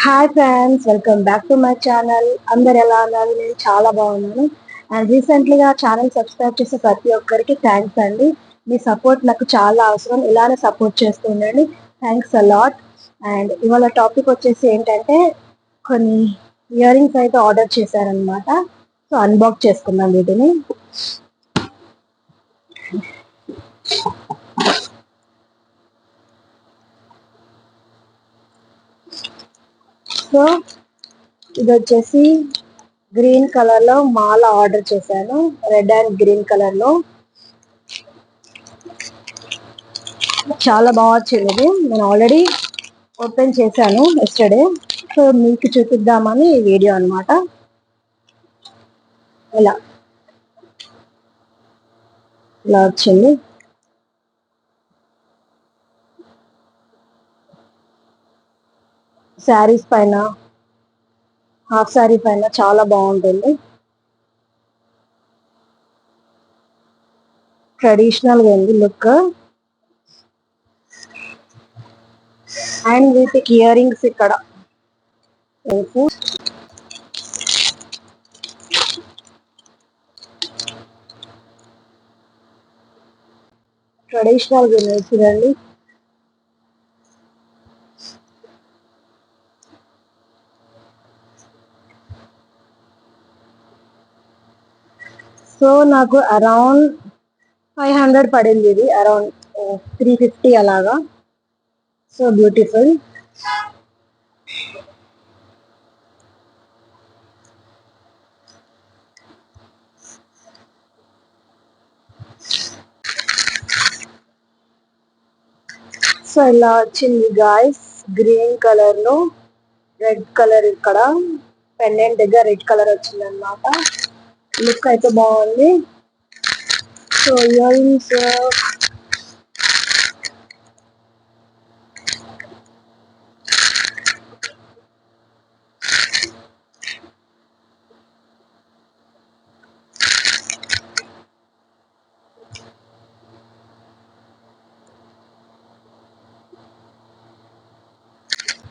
Hi friends, welcome back to my channel. అందరు ఎలా ఉన్నారు? నేను చాలా బాగున్నాను. అండ్ రీసెంట్లీగా ఛానల్ సబ్స్క్రైబ్ చేసే ప్రతి ఒక్కరికి థ్యాంక్స్ అండి. మీ సపోర్ట్ నాకు చాలా అవసరం. ఇలానే సపోర్ట్ చేస్తూ ఉండండి. Thanks a lot. అండ్ ఇవాళ టాపిక్ వచ్చేసి ఏంటంటే కొన్ని ఇయర్ రింగ్స్ అయితే ఆర్డర్ చేశారనమాట. సో అన్బాక్స్ చేసుకుందాం వీటిని. సో ఇది వచ్చేసి గ్రీన్ కలర్ లో మాల ఆర్డర్ చేశాను. రెడ్ అండ్ గ్రీన్ కలర్ లో చాలా బాగా వచ్చింది. ఇది నేను ఆల్రెడీ ఓపెన్ చేశాను ఎస్టర్డే. సో మీకు చూపిద్దామని ఈ వీడియో అనమాట. ఇలా ఇలా వచ్చింది. శారీస్ పైన, హాఫ్ శారీ పైన చాలా బాగుంటుంది. ట్రెడిషనల్ గా ఉంది లుక్. అండ్ వీటికి ఇయర్ రింగ్స్ ఇక్కడ ట్రెడిషనల్ గా ఉన్నాయి చూడండి. సో నాకు అరౌండ్ 500 పడింది. ఇది అరౌండ్ 350 అలాగా. So beautiful. సో ఇలా వచ్చింది గాయస్. గ్రీన్ కలర్ లో రెడ్ కలర్, ఇక్కడ పెండెంట్ దగ్గర రెడ్ కలర్ వచ్చింది అనమాట. లుక్ అయితే బాగుంది. సో ఇయర్ రింగ్స్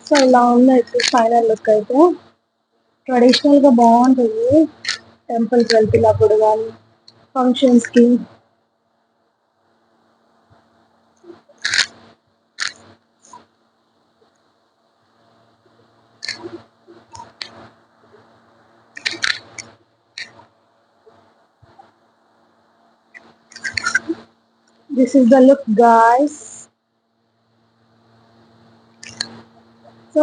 సో ఇలా ఉంది అయితే ఫైనల్ లుక్ అయితే. ట్రెడిషనల్ గా బాగుంటుంది. టెంపుల్కి వెళ్తున్నప్పుడు కానీ, ఫంక్షన్స్ కి. This is the look guys. So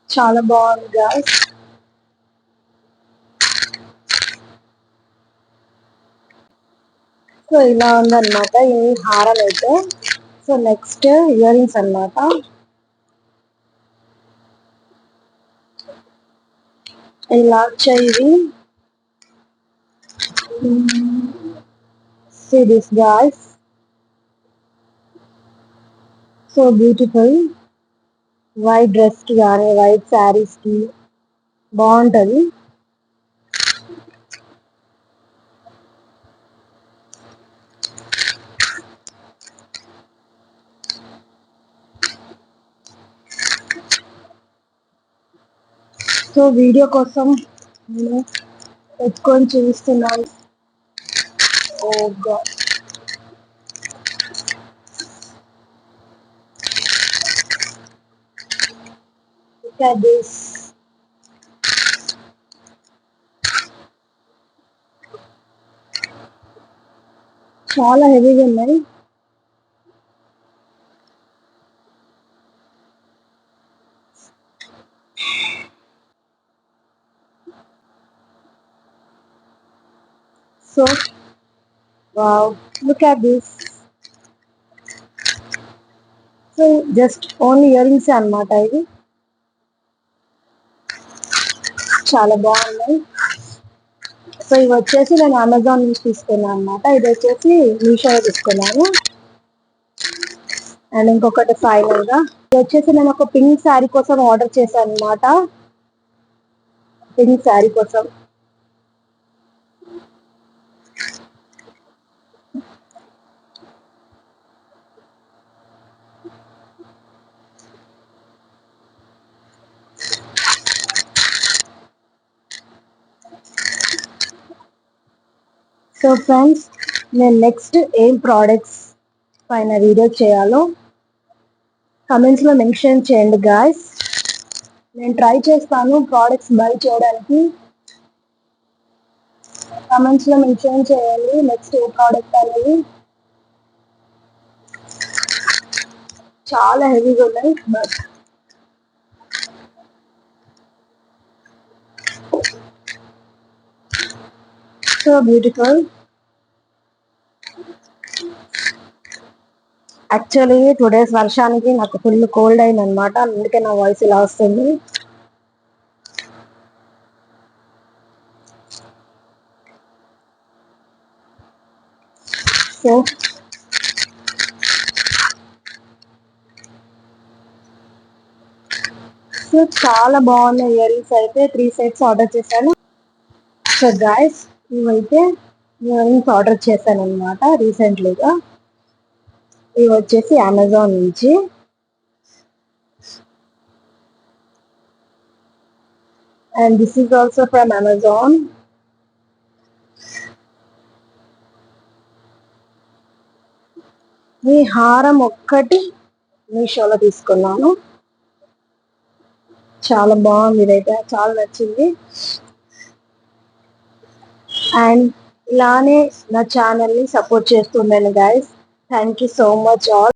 చాలా బాగుంది గాయ్స్. సో ఇలా ఉందన్నమాట ఈ హారం అయితే. సో నెక్స్ట్ ఇయర్ రింగ్స్ అనమాట. ఇలా వచ్చాయి. See this guys. So beautiful. White dress కి కానీ, వైట్ శారీస్ కి బాగుంటది. సో వీడియో కోసం నేను పెట్టుకొని చూస్తున్నాను. ఓ గాడ్, look at this. చాలా హెవీగా ఉన్నాయి. So wow, look at this. So just only ear rings అనమాట. ఇది చాలా బాగున్నాయి. సో ఇవి వచ్చేసి నేను అమెజాన్ నుంచి తీసుకున్నాను అనమాట. ఇది వచ్చేసి మీషోలో తీసుకున్నాను. అండ్ ఇంకొకటి ఫైనల్ గా ఇది వచ్చేసి నేను ఒక పింక్ శారీ కోసం ఆర్డర్ చేశాను అనమాట. పింక్ శారీ కోసం సో ఫ్రెండ్స్, నేను నెక్స్ట్ ఏం ప్రోడక్ట్స్ పైన వీడియో చేయాలో కమెంట్స్ లో మెన్షన్ చేయండి గాయస్. నేను ట్రై చేస్తాను ప్రోడక్ట్స్ బై చేయడానికి. కమెంట్స్ లో మెన్షన్ చేయండి నెక్స్ట్ ఏ ప్రోడక్ట్ అనేది. చాలా హెవీగా ఉన్నాయి but so beautiful. Actually 2 days వర్షానికి నాకు ఫుల్ కోల్డ్ అయింది అనమాట, అందుకే నా వాయిస్ ఇలా వస్తుంది. సో సో చాలా బాగున్నాయి ఇయర్ రింగ్స్ అయితే 3 sets ఆర్డర్ చేశాను. సో గాయస్, ఇవైతే ఇయర్ రింగ్స్ ఆర్డర్ చేశాను అనమాట రీసెంట్లీగా. ఇవి వచ్చేసి అమెజాన్ నుంచి. And this is also from Amazon. ఈ హారం ఒక్కటి మీషోలో తీసుకున్నాను. చాలా బాగుంది, ఇదైతే చాలా నచ్చింది. అండ్ ఇలానే నా ఛానల్ని సపోర్ట్ చేస్తుండండి guys. Thank you so much all.